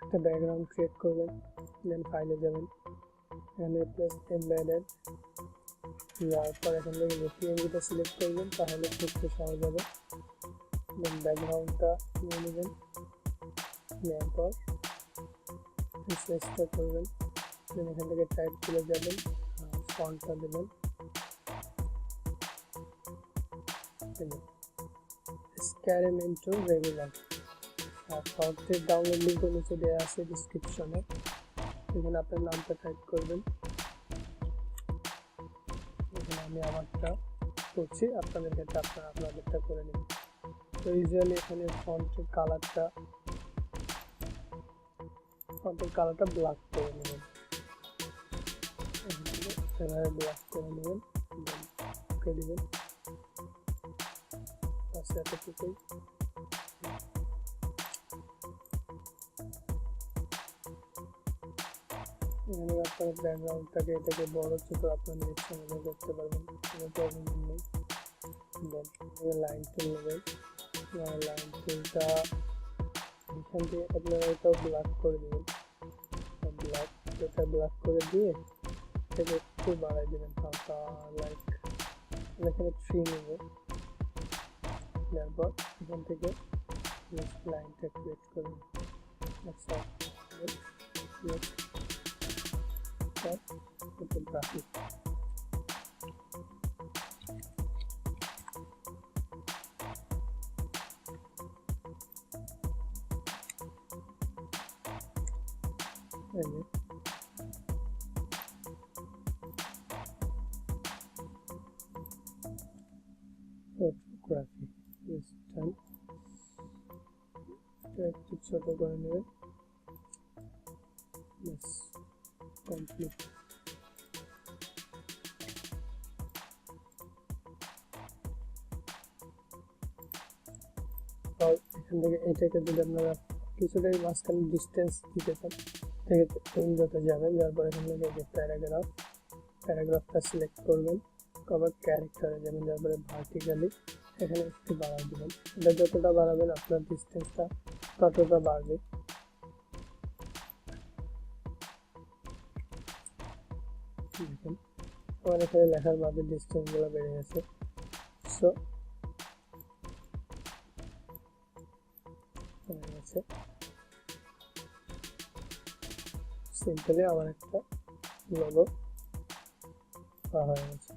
একটা background create করবেন, দেন ফাইলে যাবেন, এখানে প্লেস এমবেডেড, যাওয়ার পর এখান থেকে যে পিএনজিটা সিলেক্ট করবেন তাহলে খুঁজতে সহজ হবে। দেন ব্যাকগ্রাউন্ডটা নিয়ে নেবেন, নেওয়ার পর রিফ্রেশটা করবেন, দেন এখান থেকে টাইপ চলে যাবেন, ফন্টটা দেবেন, স্ক্যারেমেন্টো রেগুলার। আর ফন্টের ডাউনলোড লিঙ্ক নিচে দেওয়া আছে ডিসক্রিপশনে, এখানে আপনার নামটা টাইপ করবেন। এখানে আমি আমারটা করছি, আপনাদের ক্ষেত্রে আপনারা আপনাদেরটা করে নেবেন। তো ইউজুয়ালি এখানে ফন্টের কালারটা ব্ল্যাক করে নেবেন, এভাবে ব্ল্যাক করে নেবেন, ওকে দিবেন, বাস এতটুকুই। এখানে আপনার ব্যাকগ্রাউন্ডটাকে এটাকে বড় ছোট আপনাদের ইচ্ছা মতো করতে পারবেন, কোনো প্রবলেম নেই। দেন লাইন টুল নেবেন, লাইন টুলটা এখান থেকে আপনারা এটাও ব্ল্যাক করে দেবেন, ব্ল্যাক করে দিয়ে এটাকে একটু বাড়াই দেবেন হালকা, লাইক এখানে 3 নেব। তারপর এখান থেকে লাইনটা ক্রিয়েট করুন, আচ্ছা ফটোগ্রাফি। ফটোগ্রাফি একটু ছোট করে নেবেন, কমপ্লিট। এখান থেকে এটাকে যদি আপনারা কিছুটাই মাঝখানে ডিস্টেন্স দিতে চান, থেকে উইন্ডোতে যাবেন, যার পর এখান থেকে যে প্যারাগ্রাফটা সিলেক্ট করবেন, কভার ক্যারেক্টারে যাবেন, যার পরে ভার্টিক্যালি এখানে একটু বাড়াই দেবেন। এটা যতটা বাড়াবেন আপনার ডিস্টেন্সটা ততটা বাড়বে। দেখুন আমার এখানে লেখার মাঝে ডিস্টেন্সগুলো বেড়ে গেছে। সো সিম্পলি আমার একটা লোগো হয়ে গেছে।